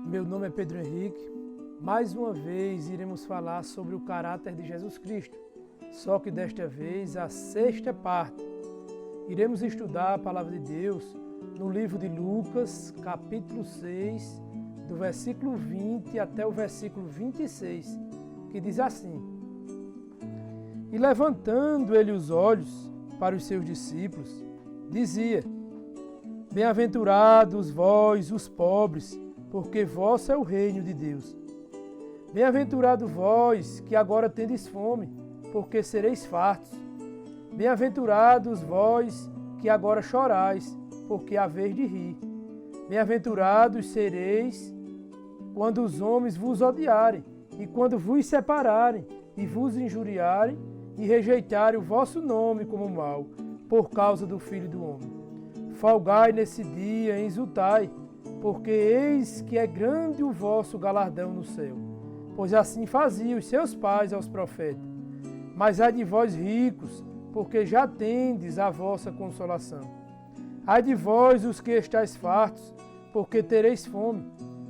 Meu nome é Pedro Henrique. Mais uma vez iremos falar sobre o caráter de Jesus Cristo, só que desta vez a sexta parte. Iremos estudar a palavra de Deus no livro de Lucas, capítulo 6, do versículo 20 até o versículo 26, que diz assim: E levantando ele os olhos para os seus discípulos, dizia: Bem-aventurados vós, os pobres, porque vosso é o reino de Deus. Bem-aventurado vós, que agora tendes fome, porque sereis fartos. Bem-aventurados vós, que agora chorais, porque haveis de rir. Bem-aventurados sereis quando os homens vos odiarem, e quando vos separarem, e vos injuriarem, e rejeitarem o vosso nome como mal, por causa do Filho do Homem. Folgai nesse dia e exultai, porque eis que é grande o vosso galardão no céu. Pois assim faziam os seus pais aos profetas. Mas ai de vós ricos, porque já tendes a vossa consolação. Ai de vós os que estáis fartos, porque tereis fome.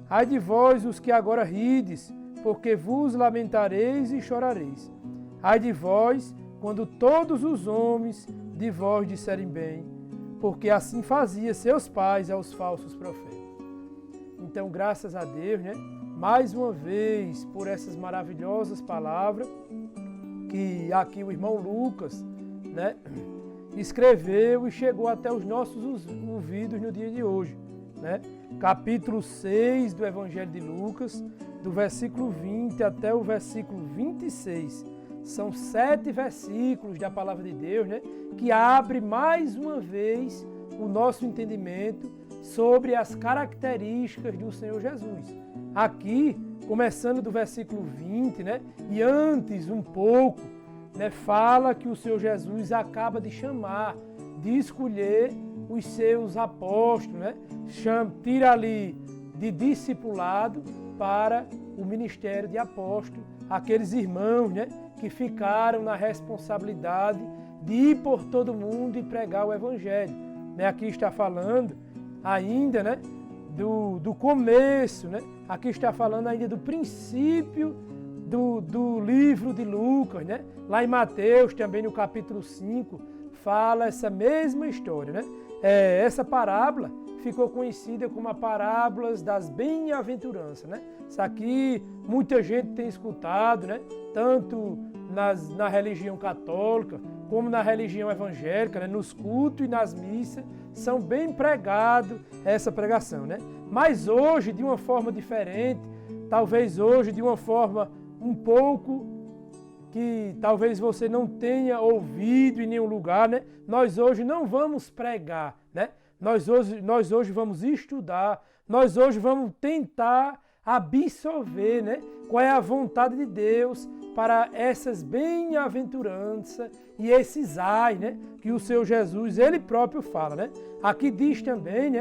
Ai de vós os que agora rides, porque vos lamentareis e chorareis. Ai de vós, quando todos os homens de vós disserem bem, porque assim fazia seus pais aos falsos profetas. Então, graças a Deus, mais uma vez, por essas maravilhosas palavras que aqui o irmão Lucas, escreveu e chegou até os nossos ouvidos no dia de hoje. Capítulo 6 do Evangelho de Lucas, do versículo 20 até o versículo 26. São 7 versículos da palavra de Deus, que abre mais uma vez o nosso entendimento sobre as características do Senhor Jesus. Aqui, começando do versículo 20, e antes um pouco, fala que o Senhor Jesus acaba de chamar, de escolher os seus apóstolos, tira ali de discipulado para o ministério de apóstolo, aqueles irmãos, que ficaram na responsabilidade de ir por todo mundo e pregar o Evangelho. Aqui está falando ainda, do começo, Aqui está falando ainda do princípio do livro de Lucas, Lá em Mateus, também no capítulo 5, fala essa mesma história, Essa parábola ficou conhecida como a parábola das bem-aventuranças, Isso aqui muita gente tem escutado, Tanto na religião católica, como na religião evangélica, nos cultos e nas missas, são bem pregados essa pregação, Mas hoje, de uma forma diferente, talvez hoje de uma forma um pouco que talvez você não tenha ouvido em nenhum lugar, Nós hoje não vamos pregar, Nós hoje vamos estudar, nós hoje vamos tentar absorver, qual é a vontade de Deus para essas bem-aventuranças e esses que o Senhor Jesus, Ele próprio fala, Aqui diz também,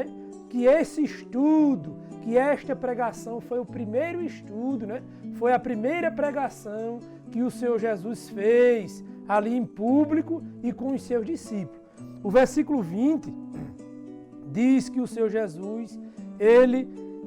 que esse estudo, que esta pregação foi o primeiro estudo, Foi a primeira pregação que o Senhor Jesus fez ali em público e com os seus discípulos. O versículo 20 diz que o Senhor Jesus,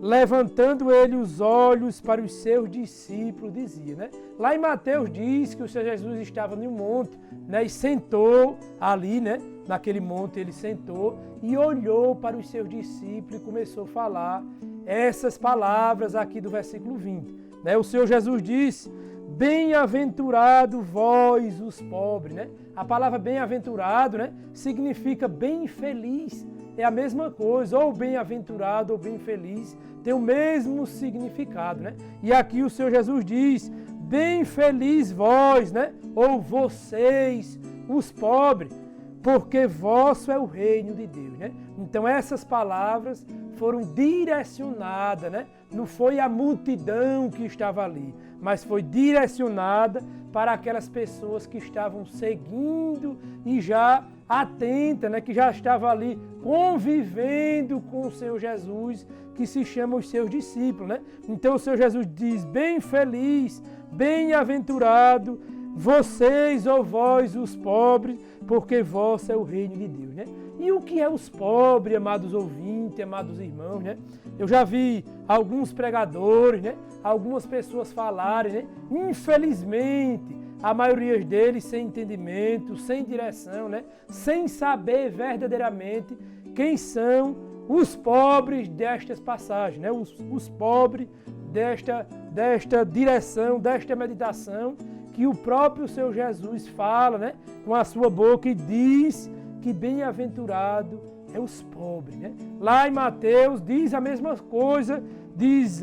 levantando ele os olhos para os seus discípulos, dizia, Lá em Mateus diz que o Senhor Jesus estava em um monte, e sentou ali, naquele monte ele sentou e olhou para os seus discípulos e começou a falar essas palavras aqui do versículo 20. O Senhor Jesus disse: Bem-aventurado vós os pobres, A palavra bem-aventurado, significa bem feliz. É a mesma coisa, ou bem-aventurado ou bem feliz, tem o mesmo significado, E aqui o Senhor Jesus diz: Bem feliz vós, Ou vocês, os pobres, porque vosso é o reino de Deus, Então essas palavras foram direcionadas, Não foi a multidão que estava ali, mas foi direcionada para aquelas pessoas que estavam seguindo e já atenta, que já estava ali convivendo com o Senhor Jesus, que se chama os seus discípulos, Então o Senhor Jesus diz: Bem feliz, bem-aventurado, vocês ou vós os pobres, porque vosso é o reino de Deus, E o que é os pobres, amados ouvintes, amados irmãos, né? Eu já vi alguns pregadores, né? Algumas pessoas falarem, né? Infelizmente, a maioria deles sem entendimento, sem direção, né? Sem saber verdadeiramente quem são os pobres destas passagens, né? Os pobres desta direção, desta meditação que o próprio Senhor Jesus fala, né? Com a sua boca e diz que bem-aventurado é os pobres, né? Lá em Mateus diz a mesma coisa,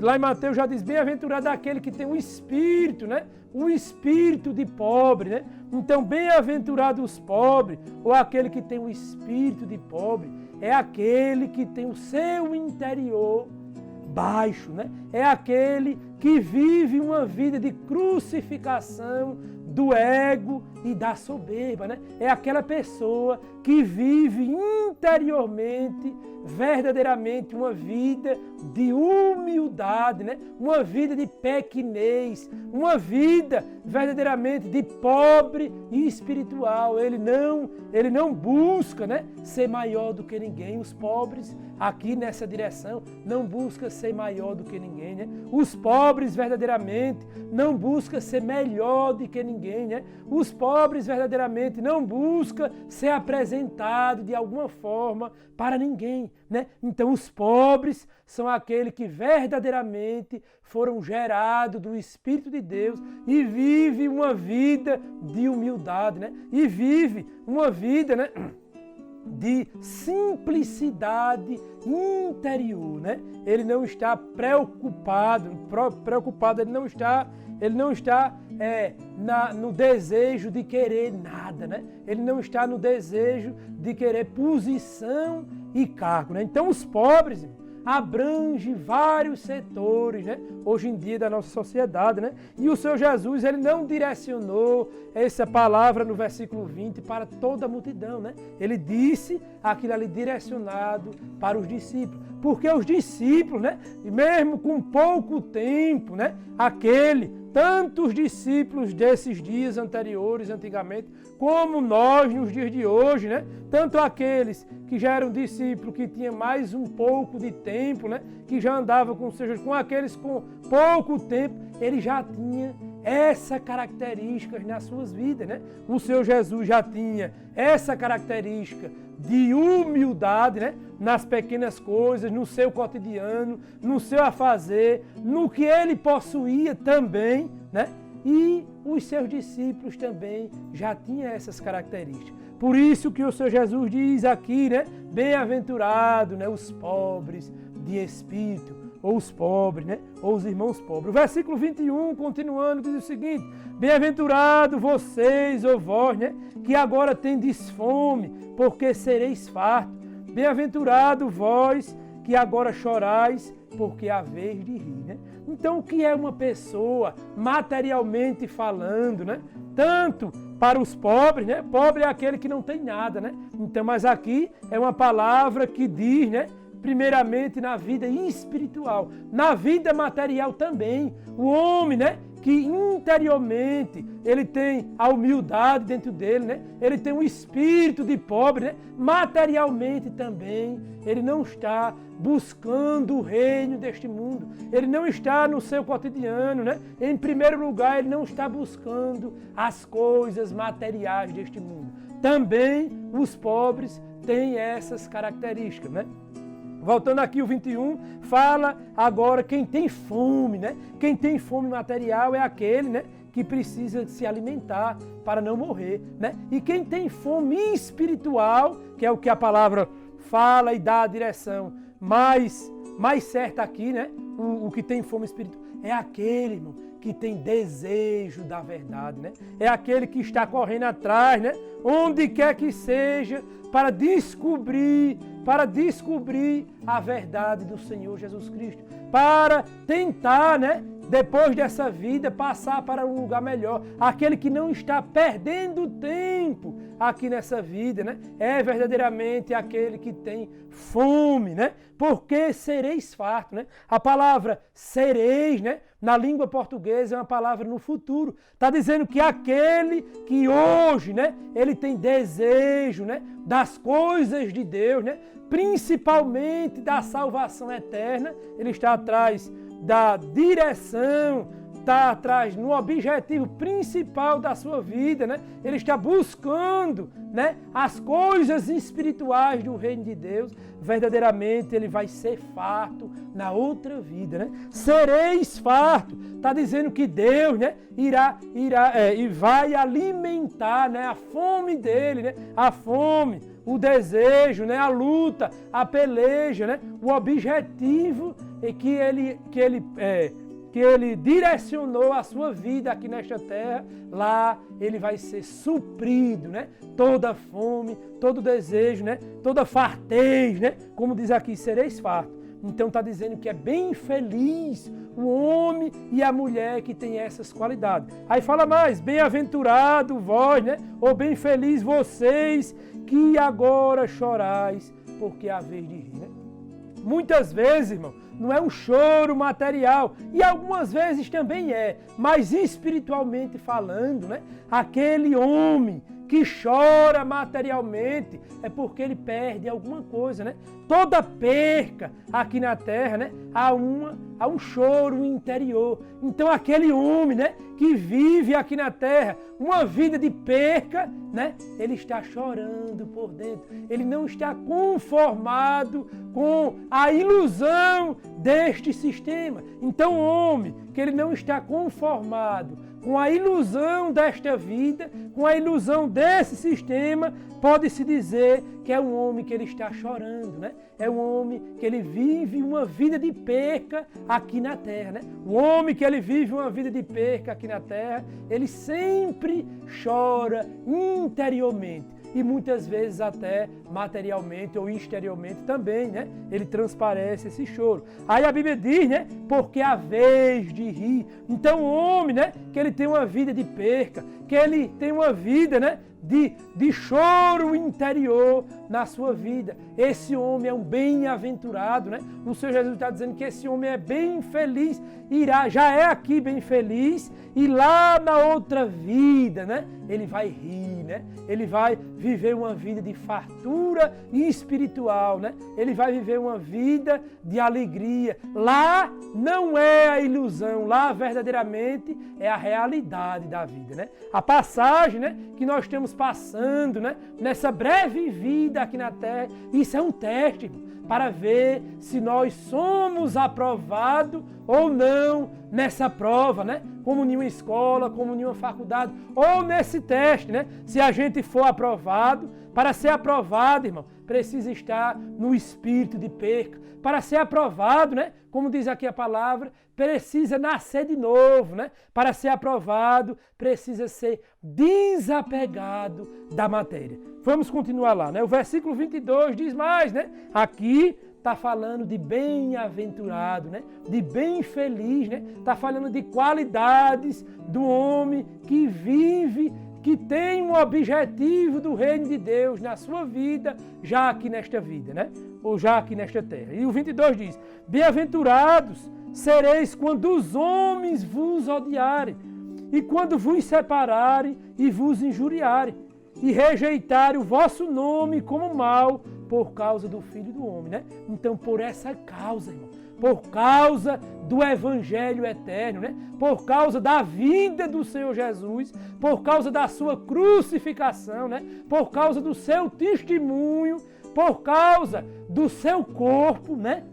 lá em Mateus já diz, bem-aventurado aquele que tem o espírito, né? O espírito de pobre, né? Então, bem-aventurado os pobres, ou aquele que tem o espírito de pobre, é aquele que tem o seu interior baixo, né? É aquele que vive uma vida de crucificação do ego e da soberba, né? É aquela pessoa que vive interiormente, verdadeiramente, uma vida de humildade, né? Uma vida de pequenez, uma vida verdadeiramente de pobre e espiritual. Ele não busca, né, ser maior do que ninguém. Os pobres, aqui nessa direção, não buscam ser maior do que ninguém, né? Os pobres, verdadeiramente, não buscam ser melhor do que ninguém, né? Os pobres, verdadeiramente, não buscam ser apresentado de alguma forma para ninguém, né? Então, os pobres são aqueles que verdadeiramente foram gerados do Espírito de Deus e vivem uma vida de humildade, né? E vive uma vida, né, de simplicidade interior, né? Ele não está preocupado, ele não está no desejo de querer nada, né? Ele não está no desejo de querer posição e cargo, né? Então os pobres abrange vários setores, né? Hoje em dia da nossa sociedade, né? E o Senhor Jesus, ele não direcionou essa palavra no versículo 20 para toda a multidão, né? Ele disse aquilo ali direcionado para os discípulos, porque os discípulos, né? Mesmo com pouco tempo, né? Tantos discípulos desses dias anteriores, antigamente, como nós nos dias de hoje, né? Tanto aqueles que já eram discípulos, que tinham mais um pouco de tempo, né? Que já andavam com aqueles com pouco tempo, ele já tinha essa característica nas suas vidas, né? O Senhor Jesus já tinha essa característica de humildade, né? Nas pequenas coisas, no seu cotidiano, no seu afazer, no que ele possuía também, né? E os seus discípulos também já tinham essas características. Por isso que o Senhor Jesus diz aqui, né? Bem-aventurado, né? Os pobres de espírito, ou os pobres, né? Ou os irmãos pobres. O versículo 21, continuando, diz o seguinte: bem-aventurado vocês, ou vós, né? Que agora tendes fome, porque sereis fartos. Bem-aventurado vós que agora chorais, porque há vez de rir, né? Então, o que é uma pessoa materialmente falando, né? Tanto para os pobres, né? Pobre é aquele que não tem nada, né? Então, mas aqui é uma palavra que diz, né? Primeiramente na vida espiritual, na vida material também. O homem, né? Que interiormente ele tem a humildade dentro dele, né? Ele tem um espírito de pobre, né? Materialmente também ele não está buscando o reino deste mundo. Ele não está no seu cotidiano, né? Em primeiro lugar, ele não está buscando as coisas materiais deste mundo. Também os pobres têm essas características, né? Voltando aqui o 21, fala agora quem tem fome, né? Quem tem fome material é aquele, né, que precisa se alimentar para não morrer, né? E quem tem fome espiritual, que é o que a palavra fala e dá a direção mais certa aqui, né? O que tem fome espiritual é aquele, irmão, que tem desejo da verdade, né? É aquele que está correndo atrás, né? Onde quer que seja, para descobrir a verdade do Senhor Jesus Cristo, para tentar, né, depois dessa vida, passar para um lugar melhor. Aquele que não está perdendo tempo aqui nessa vida, né? É verdadeiramente aquele que tem fome, né? Porque sereis farto, né? A palavra sereis, né? Na língua portuguesa é uma palavra no futuro. Está dizendo que aquele que hoje, né? Ele tem desejo, né? Das coisas de Deus, né? Principalmente da salvação eterna. Ele está atrás da direção, está atrás no objetivo principal da sua vida, né? Ele está buscando, né, as coisas espirituais do reino de Deus. Verdadeiramente ele vai ser farto na outra vida, né? Sereis farto. Está dizendo que Deus, né, e vai alimentar, né, a fome dele, né? A fome, o desejo, né, a luta, a peleja, né? O objetivo é que ele direcionou a sua vida aqui nesta terra. Lá ele vai ser suprido, né? Toda fome, todo desejo, né? Toda fartez, né? Como diz aqui, sereis fartos. Então está dizendo que é bem feliz o homem e a mulher que tem essas qualidades. Aí fala mais, bem-aventurado vós, né? Ou bem feliz vocês que agora chorais, porque há vez de rir, né? Muitas vezes, irmão, não é um choro material, e algumas vezes também é, mas espiritualmente falando, né? Aquele homem que chora materialmente é porque ele perde alguma coisa, né? Toda perca aqui na terra, né? Há um choro interior. Então aquele homem, né, que vive aqui na terra uma vida de perca, né? Ele está chorando por dentro. Ele não está conformado com a ilusão deste sistema. Então o homem que ele não está conformado com a ilusão desta vida, com a ilusão desse sistema, pode-se dizer que é um homem que ele está chorando, né? É um homem que ele vive uma vida de perca aqui na terra, né? O homem que ele vive uma vida de perca aqui na terra, ele sempre chora interiormente. E muitas vezes até materialmente ou exteriormente também, né? Ele transparece esse choro. Aí a Bíblia diz, né? Porque a vez de rir. Então o homem, né? Que ele tem uma vida de perca, que ele tem uma vida, né? De choro interior na sua vida. Esse homem é um bem-aventurado, né? O Senhor Jesus está dizendo que esse homem é bem feliz, já é aqui bem feliz, e lá na outra vida, né? Ele vai rir, né? Ele vai viver uma vida de fartura espiritual, né? Ele vai viver uma vida de alegria. Lá não é a ilusão, lá verdadeiramente é a realidade da vida, né? A passagem, né, que nós estamos passando, né, nessa breve vida aqui na terra, isso é um teste para ver se nós somos aprovados ou não nessa prova, né? Como em uma escola, como em uma faculdade, ou nesse teste, né? Se a gente for aprovado, para ser aprovado, irmão, precisa estar no espírito de perca. Para ser aprovado, né? Como diz aqui a palavra, precisa nascer de novo, né? Para ser aprovado, precisa ser desapegado da matéria. Vamos continuar lá, né? O versículo 22 diz mais, né? Aqui está falando de bem-aventurado, né? De bem feliz, né? Está falando de qualidades do homem que vive, que tem um objetivo do reino de Deus na sua vida, já aqui nesta vida, né? Ou já aqui nesta terra. E o 22 diz, bem-aventurados sereis quando os homens vos odiarem, e quando vos separarem e vos injuriarem, e rejeitarem o vosso nome como mal, por causa do Filho do Homem, né? Então, por essa causa, irmão, por causa do Evangelho eterno, né? Por causa da vida do Senhor Jesus, por causa da sua crucificação, né? Por causa do seu testemunho, por causa do seu corpo, né?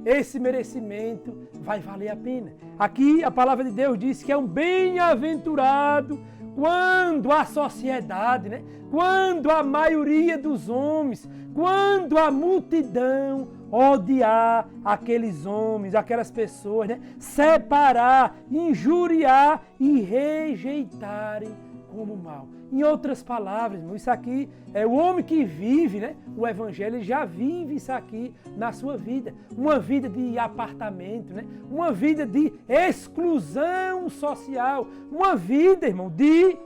Esse merecimento vai valer a pena. Aqui a palavra de Deus diz que é um bem-aventurado quando a sociedade, né? Quando a maioria dos homens, quando a multidão odiar aqueles homens, aquelas pessoas, né? Separar, injuriar e rejeitarem como mal. Em outras palavras, irmão, isso aqui é o homem que vive, né? O Evangelho, ele já vive isso aqui na sua vida. Uma vida de apartamento, né? Uma vida de exclusão social. Uma vida, irmão, de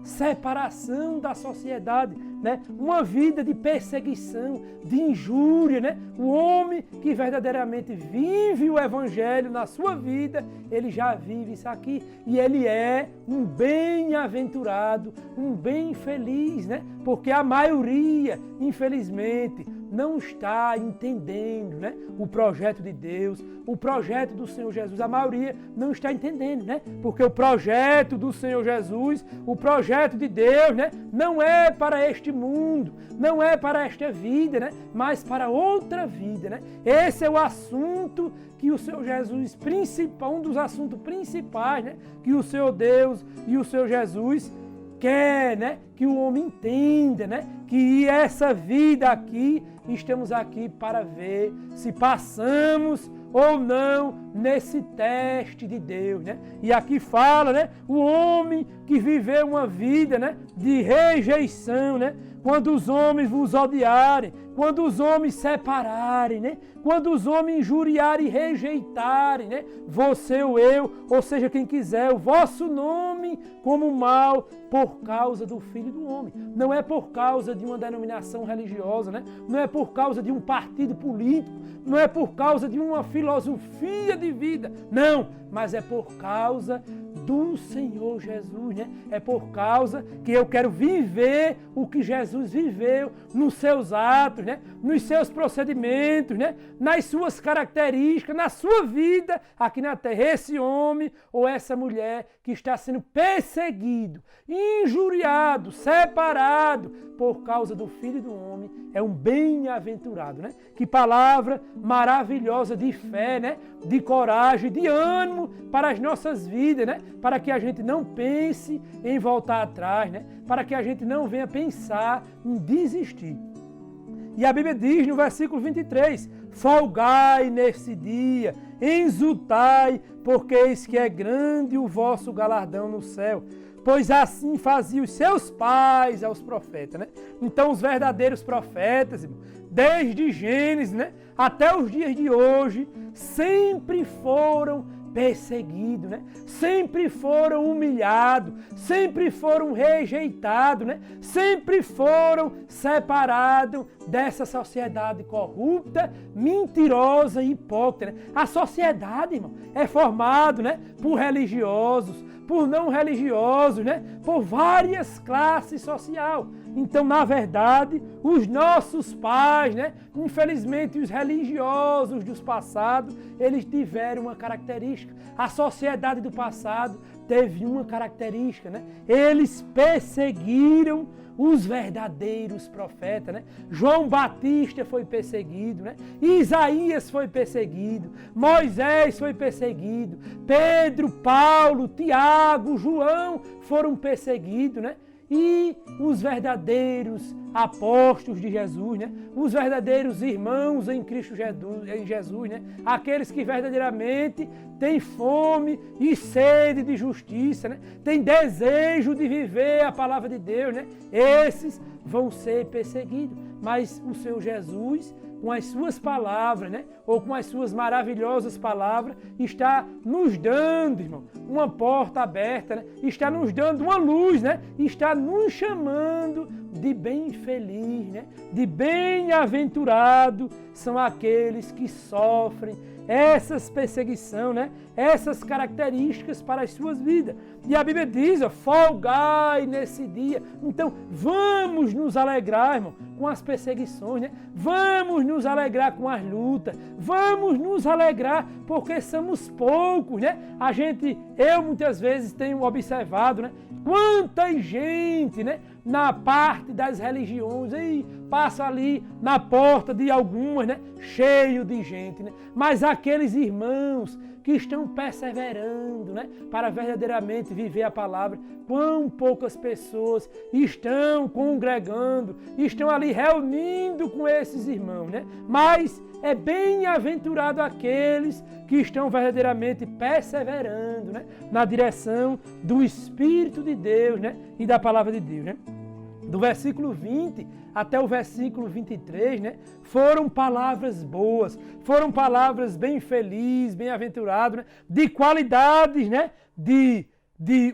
separação da sociedade, né? Uma vida de perseguição, de injúria, né? O homem que verdadeiramente vive o Evangelho na sua vida, ele já vive isso aqui e ele é um bem-aventurado, um bem feliz, né? Porque a maioria, infelizmente, não está entendendo, né, o projeto de Deus, o projeto do Senhor Jesus. A maioria não está entendendo, né? Porque o projeto do Senhor Jesus, o projeto de Deus, né, não é para este mundo, não é para esta vida, né, mas para outra vida, né? Esse é o assunto que o Senhor Jesus, um dos assuntos principais, né, que o Senhor Deus e o Senhor Jesus quer, né, que o homem entenda, né, que essa vida aqui, estamos aqui para ver se passamos ou não nesse teste de Deus, né? E aqui fala, né, o homem que viveu uma vida, né, de rejeição, né? Quando os homens vos odiarem, quando os homens separarem, né? Quando os homens injuriarem e rejeitarem, né? Você ou eu, ou seja, quem quiser, o vosso nome como mal por causa do Filho do Homem. Não é por causa de uma denominação religiosa, né? Não é por causa de um partido político, não é por causa de uma filosofia de vida, não, mas é por causa do Senhor Jesus, né? É por causa que eu quero viver o que Jesus viveu nos seus atos, né? Nos seus procedimentos, né? Nas suas características, na sua vida aqui na terra. Esse homem ou essa mulher que está sendo perseguido, injuriado, separado por causa do Filho do Homem, é um bem-aventurado, né? Que palavra maravilhosa de fé, né? De coragem, de ânimo para as nossas vidas, né? Para que a gente não pense em voltar atrás, né? Para que a gente não venha pensar em desistir. E a Bíblia diz no versículo 23, folgai nesse dia, exultai, porque eis que é grande o vosso galardão no céu. Pois assim faziam os seus pais aos profetas, né? Então os verdadeiros profetas, irmão, desde Gênesis, né, até os dias de hoje, sempre foram perseguidos, né? Sempre foram humilhados, sempre foram rejeitados, né? Sempre foram separados dessa sociedade corrupta, mentirosa e hipócrita, né? A sociedade, irmão, é formada, né, por religiosos, por não religiosos, né? Por várias classes sociais. Então, na verdade, os nossos pais, né? Infelizmente, os religiosos dos passados, eles tiveram uma característica. A sociedade do passado teve uma característica, né? Eles perseguiram os verdadeiros profetas, né? João Batista foi perseguido, né? Isaías foi perseguido, Moisés foi perseguido, Pedro, Paulo, Tiago, João foram perseguidos, né? E os verdadeiros apóstolos de Jesus, né? Os verdadeiros irmãos em Cristo Jesus, né? Aqueles que verdadeiramente têm fome e sede de justiça, né? Têm desejo de viver a palavra de Deus, né? Esses vão ser perseguidos. Mas o Senhor Jesus, com as suas palavras, né? Ou com as suas maravilhosas palavras, está nos dando, irmão, uma porta aberta, né? Está nos dando uma luz, né? Está nos chamando de bem feliz, né? De bem-aventurado são aqueles que sofrem essas perseguições, né? Essas características para as suas vidas. E a Bíblia diz, ó, folgai nesse dia. Então, vamos nos alegrar, irmão, com as perseguições, né? Vamos nos alegrar com as lutas. Vamos nos alegrar porque somos poucos, né? Eu muitas vezes tenho observado, né? Quanta gente, né? Na parte das religiões, aí passa ali na porta de algumas, né? Cheio de gente, né? Mas aqueles irmãos que estão perseverando, né, para verdadeiramente viver a palavra. Quão poucas pessoas estão congregando, estão ali reunindo com esses irmãos, né? Mas é bem-aventurado aqueles que estão verdadeiramente perseverando, né, na direção do Espírito de Deus, né, e da palavra de Deus, né? Do versículo 20 até o versículo 23, né, foram palavras boas, foram palavras bem felizes, bem-aventuradas, né, de qualidades, né, de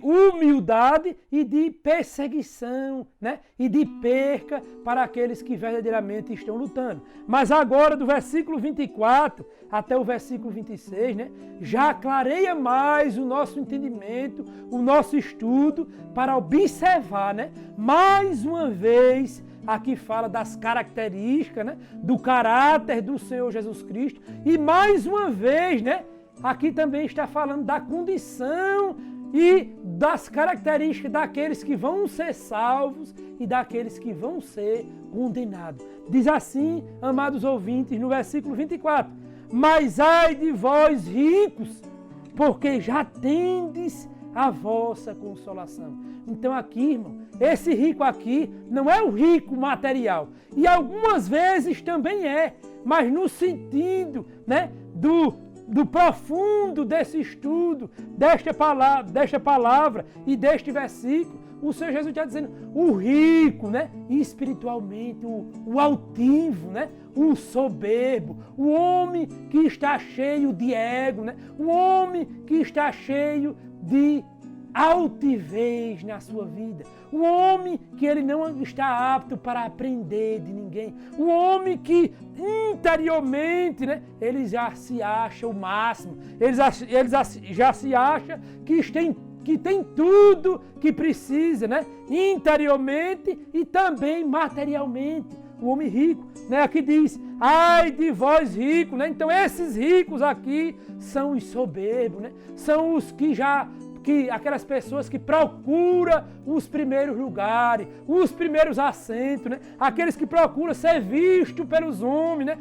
humildade e de perseguição, né, e de perca para aqueles que verdadeiramente estão lutando. Mas agora, do versículo 24 até o versículo 26, né, já clareia mais o nosso entendimento, o nosso estudo, para observar, né, mais uma vez, aqui fala das características, né, do caráter do Senhor Jesus Cristo, e mais uma vez, né, aqui também está falando da condição e das características daqueles que vão ser salvos e daqueles que vão ser condenados. Diz assim, amados ouvintes, no versículo 24: mas ai de vós ricos, porque já tendes a vossa consolação. Então aqui, irmão, esse rico aqui não é o rico material. E algumas vezes também é, mas no sentido, né, do profundo desse estudo, desta palavra e deste versículo, o Senhor Jesus está dizendo, o rico, né, espiritualmente, o altivo, né, o soberbo, o homem que está cheio de ego, né, o homem que está cheio de altivez na sua vida, o homem que ele não está apto para aprender de ninguém, o homem que interiormente, né, ele já se acha o máximo, ele já se acha que tem tudo que precisa, né, interiormente e também materialmente, o homem rico, né, aqui diz, ai de vós ricos, né, então esses ricos aqui são os soberbos, né, são os que aquelas pessoas que procuram os primeiros lugares, os primeiros assentos, né? Aqueles que procuram ser visto pelos homens, né?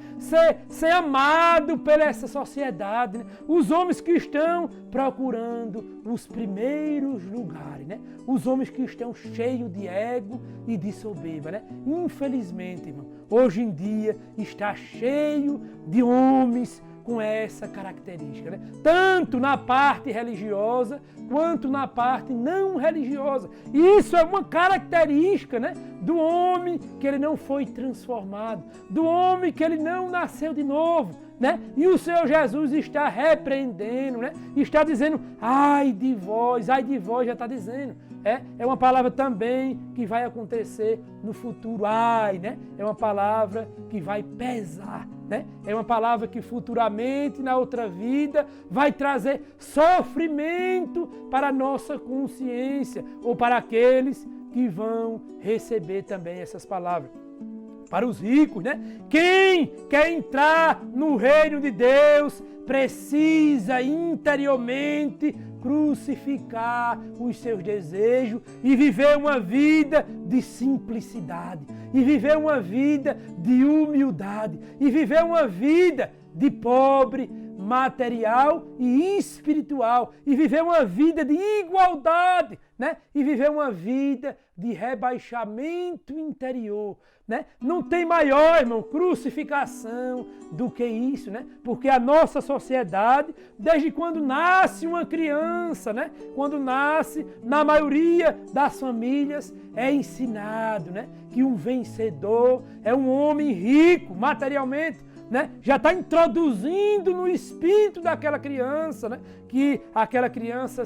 Ser amado pela essa sociedade, né? Os homens que estão procurando os primeiros lugares, né? Os homens que estão cheios de ego e de soberba, né? Infelizmente, irmão, hoje em dia está cheio de homens com essa característica, né? Tanto na parte religiosa quanto na parte não religiosa. E isso é uma característica, né, do homem que ele não foi transformado, do homem que ele não nasceu de novo, né? E o Senhor Jesus está repreendendo, né? Está dizendo, ai de vós, já está dizendo. É uma palavra também que vai acontecer no futuro. Ai, né? É uma palavra que vai pesar, né? É uma palavra que futuramente, na outra vida, vai trazer sofrimento para a nossa consciência ou para aqueles que vão receber também essas palavras. Para os ricos, né? Quem quer entrar no reino de Deus precisa interiormente crucificar os seus desejos e viver uma vida de simplicidade, e viver uma vida de humildade, e viver uma vida de pobre material e espiritual, e viver uma vida de igualdade, né? E viver uma vida de rebaixamento interior, né? Não tem maior, irmão, crucificação do que isso, né? Porque a nossa sociedade, desde quando nasce uma criança, né? Quando nasce, na maioria das famílias, é ensinado, né? Que um vencedor é um homem rico materialmente, né? Já está introduzindo no espírito daquela criança, né? Que aquela criança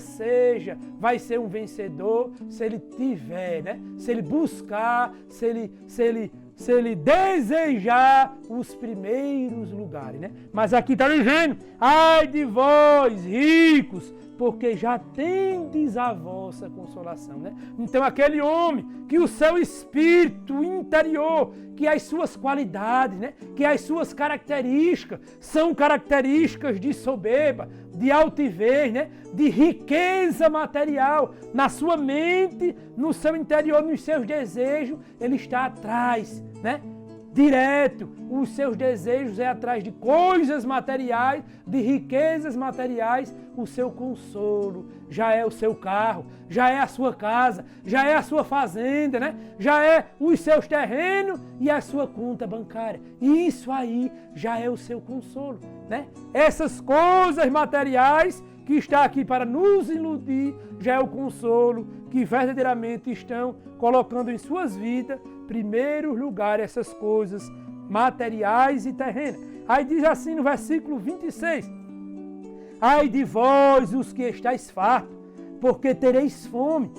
vai ser um vencedor se ele tiver, né? Se ele buscar, se ele desejar os primeiros lugares, né? Mas aqui está dizendo, ai de vós ricos, porque já tendes a vossa consolação, né? Então aquele homem que o seu espírito interior, que as suas qualidades, né? Que as suas características são características de soberba, de altivez, né? De riqueza material, na sua mente, no seu interior, nos seus desejos, ele está atrás, né? direto, os seus desejos é atrás de coisas materiais, de riquezas materiais, o seu consolo já é o seu carro, já é a sua casa, já é a sua fazenda, né? Já é os seus terrenos e a sua conta bancária. E isso aí já é o seu consolo, né? Essas coisas materiais que está aqui para nos iludir, já é o consolo que verdadeiramente estão colocando em suas vidas, primeiro lugar, essas coisas materiais e terrenas. Aí diz assim no versículo 26, ai de vós os que estáis fartos, porque tereis fome.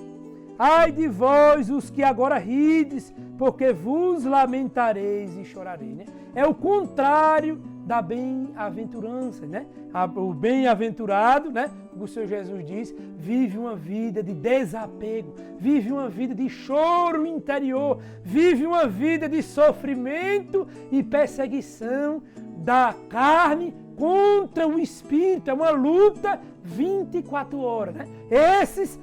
Ai de vós os que agora rides, porque vos lamentareis e chorareis. Né? É o contrário da bem-aventurança, né? O bem-aventurado, né? O Senhor Jesus diz, vive uma vida de desapego, vive uma vida de choro interior, vive uma vida de sofrimento e perseguição da carne contra o espírito. É uma luta 24 horas, né? Esses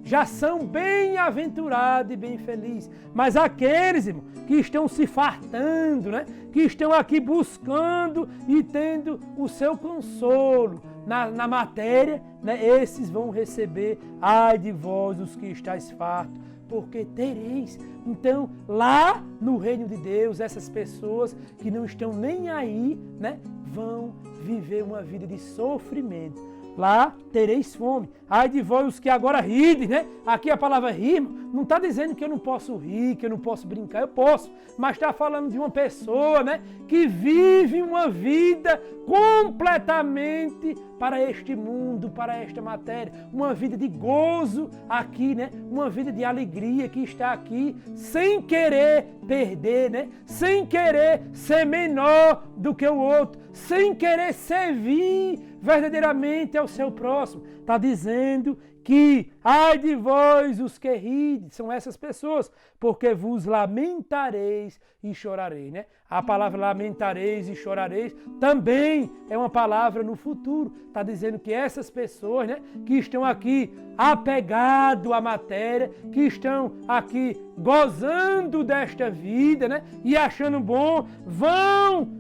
já são bem-aventurados e bem felizes. Mas aqueles, irmão, que estão se fartando, né? Que estão aqui buscando e tendo o seu consolo na matéria, né? Esses vão receber, ai de vós os que estáis fartos, porque tereis. Então, lá no reino de Deus, essas pessoas que não estão nem aí, né? Vão viver uma vida de sofrimento. Lá tereis fome. Ai de vós os que agora ridem, né? Aqui a palavra rir não está dizendo que eu não posso rir, que eu não posso brincar, eu posso. Mas está falando de uma pessoa, né? Que vive uma vida completamente para este mundo, para esta matéria. Uma vida de gozo aqui, né? Uma vida de alegria que está aqui sem querer perder, né? Sem querer ser menor do que o outro, sem querer servir verdadeiramente ao seu próximo. Está dizendo que, ai de vós os que rides, são essas pessoas, porque vos lamentareis e chorareis, né? A palavra lamentareis e chorareis também é uma palavra no futuro. Está dizendo que essas pessoas, né, que estão aqui apegados à matéria, que estão aqui gozando desta vida, né, e achando bom, vão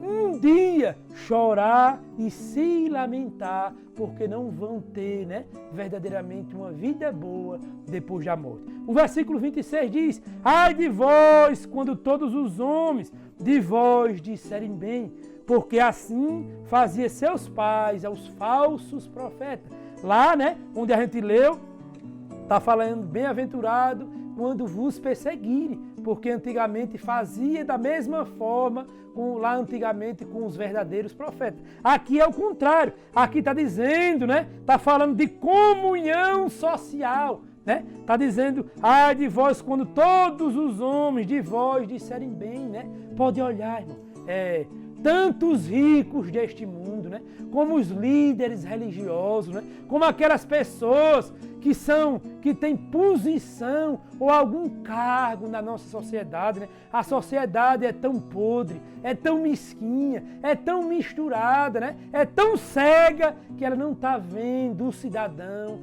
um dia chorar e se lamentar, porque não vão ter, né, verdadeiramente uma vida boa depois da morte. O versículo 26 diz, ai de vós, quando todos os homens de vós disserem bem, porque assim fazia seus pais aos falsos profetas. Lá, né, onde a gente leu, está falando bem-aventurado quando vos perseguirem, porque antigamente fazia da mesma forma, lá antigamente com os verdadeiros profetas. Aqui é o contrário, aqui está dizendo, né? Está falando de comunhão social, né? Está dizendo, ai de vós quando todos os homens de vós disserem bem, né? Pode olhar, irmão, tanto os ricos deste mundo, né, como os líderes religiosos, né, como aquelas pessoas que têm posição ou algum cargo na nossa sociedade, né? A sociedade é tão podre, é tão mesquinha, é tão misturada, né? É tão cega que ela não está vendo o cidadão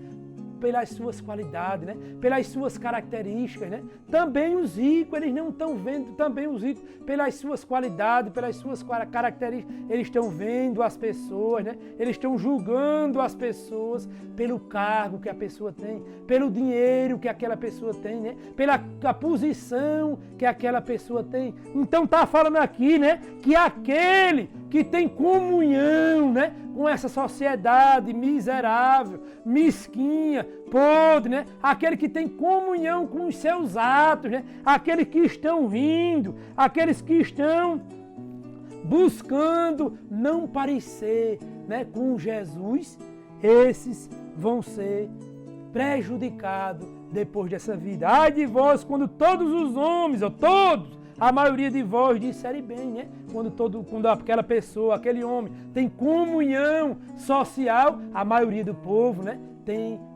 pelas suas qualidades, né? Pelas suas características, né? Também os ricos, eles não estão vendo também os ricos pelas suas qualidades, pelas suas características, eles estão vendo as pessoas, né? Eles estão julgando as pessoas pelo cargo que a pessoa tem, pelo dinheiro que aquela pessoa tem, né? Pela a posição que aquela pessoa tem. Então está falando aqui, né, que aquele que tem comunhão, né, com essa sociedade miserável, mesquinha, podre, né? Aquele que tem comunhão com os seus atos, né? Aqueles que estão rindo, aqueles que estão buscando não parecer, né, com Jesus, esses vão ser prejudicados depois dessa vida. Ai de vós quando todos os homens, ou todos, a maioria de vós disserem bem, né? Quando aquela pessoa, aquele homem tem comunhão social, a maioria do povo, né,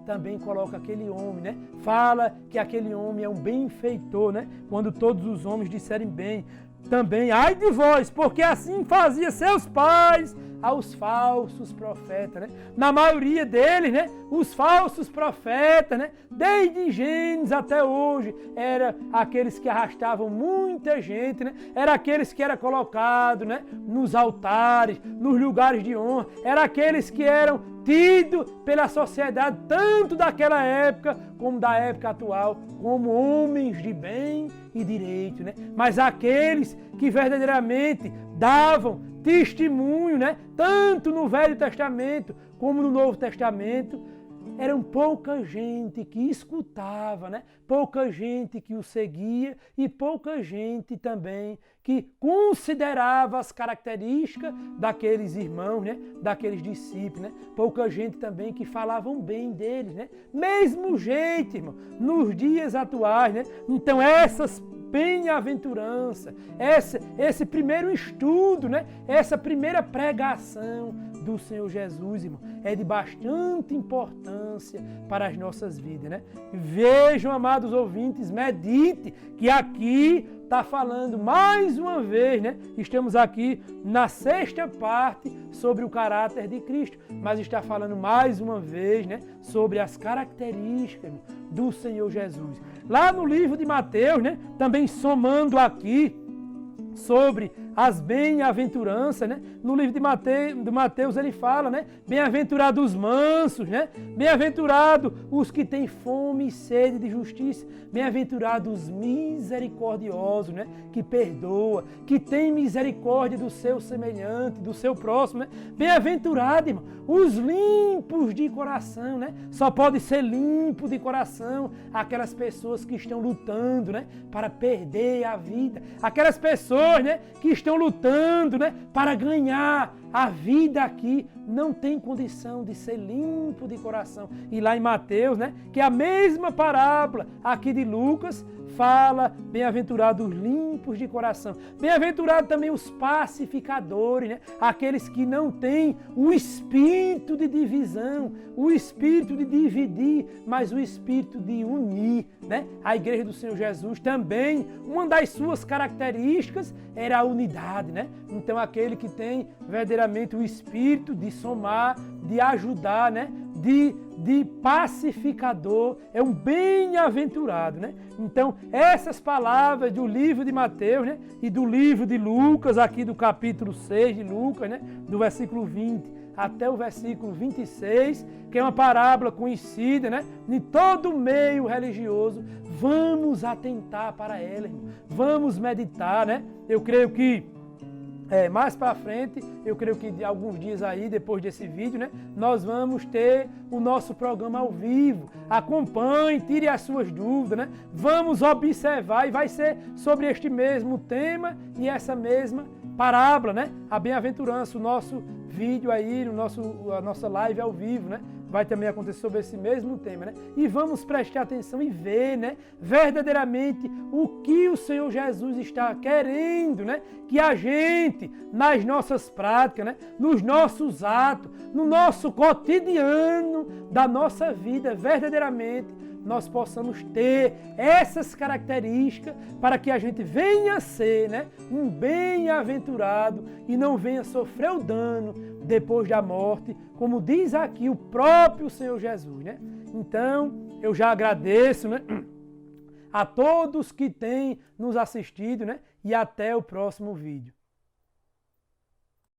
também coloca aquele homem, né? Fala que aquele homem é um benfeitor, né? Quando todos os homens disserem bem. Também, ai de vós, porque assim fazia seus pais aos falsos profetas, né? Na maioria deles, né, os falsos profetas, né, desde Gênesis até hoje, eram aqueles que arrastavam muita gente, né? Era aqueles que eram colocados, né, nos altares, nos lugares de honra, era aqueles que eram tidos pela sociedade, tanto daquela época como da época atual, como homens de bem e direito, né? Mas aqueles que verdadeiramente davam testemunho, né, tanto no Velho Testamento como no Novo Testamento, eram pouca gente que escutava, né? Pouca gente que o seguia e pouca gente também que considerava as características daqueles irmãos, né? Daqueles discípulos, né? Pouca gente também que falavam bem deles, né? Mesmo jeito, irmão, nos dias atuais, né? Então essas bem-aventurança, esse primeiro estudo, né? Essa primeira pregação do Senhor Jesus, irmão, é de bastante importância para as nossas vidas, né? Vejam, amados ouvintes, medite que aqui está falando mais uma vez, né? Estamos aqui na 6ª parte sobre o caráter de Cristo, mas está falando mais uma vez, né, sobre as características, irmão, do Senhor Jesus. Lá no livro de Mateus, né, também somando aqui sobre as bem-aventuranças, né? No livro de Mateus ele fala, né? Bem-aventurados os mansos, né? Bem-aventurados os que têm fome e sede de justiça. Bem-aventurados os misericordiosos, né? Que perdoa, que tem misericórdia do seu semelhante, do seu próximo, né? Bem-aventurados, irmão, os limpos de coração, né? Só pode ser limpo de coração aquelas pessoas que estão lutando, né? Para perder a vida. Aquelas pessoas, né? Que estão lutando, né, para ganhar a vida aqui, não tem condição de ser limpo de coração. E lá em Mateus, né, que é a mesma parábola aqui de Lucas, fala, bem-aventurados os limpos de coração. Bem-aventurados também os pacificadores, né, aqueles que não têm o espírito de divisão, o espírito de dividir, mas o espírito de unir, né? A igreja do Senhor Jesus também, uma das suas características era a unidade, né? Então aquele que tem verdadeiramente o espírito de somar, de ajudar, né? De pacificador, é um bem-aventurado, né? Então, essas palavras do livro de Mateus, né? E do livro de Lucas, aqui do capítulo 6 de Lucas, né? Do versículo 20 até o versículo 26, que é uma parábola conhecida, né? Em todo meio religioso, vamos atentar para ela, irmão. Vamos meditar, né? Eu creio que mais para frente, eu creio que de alguns dias aí, depois desse vídeo, né, nós vamos ter o nosso programa ao vivo. Acompanhe, tire as suas dúvidas, né? Vamos observar e vai ser sobre este mesmo tema e essa mesma parábola, né? A bem-aventurança, o nosso vídeo aí, a nossa live ao vivo, né? Vai também acontecer sobre esse mesmo tema, né? E vamos prestar atenção e ver, né, verdadeiramente o que o Senhor Jesus está querendo, né? Que a gente, nas nossas práticas, né, nos nossos atos, no nosso cotidiano da nossa vida, verdadeiramente, nós possamos ter essas características para que a gente venha a ser, né, um bem-aventurado e não venha sofrer o dano depois da morte, como diz aqui o próprio Senhor Jesus, né? Então, eu já agradeço, né, a todos que têm nos assistido, né, e até o próximo vídeo.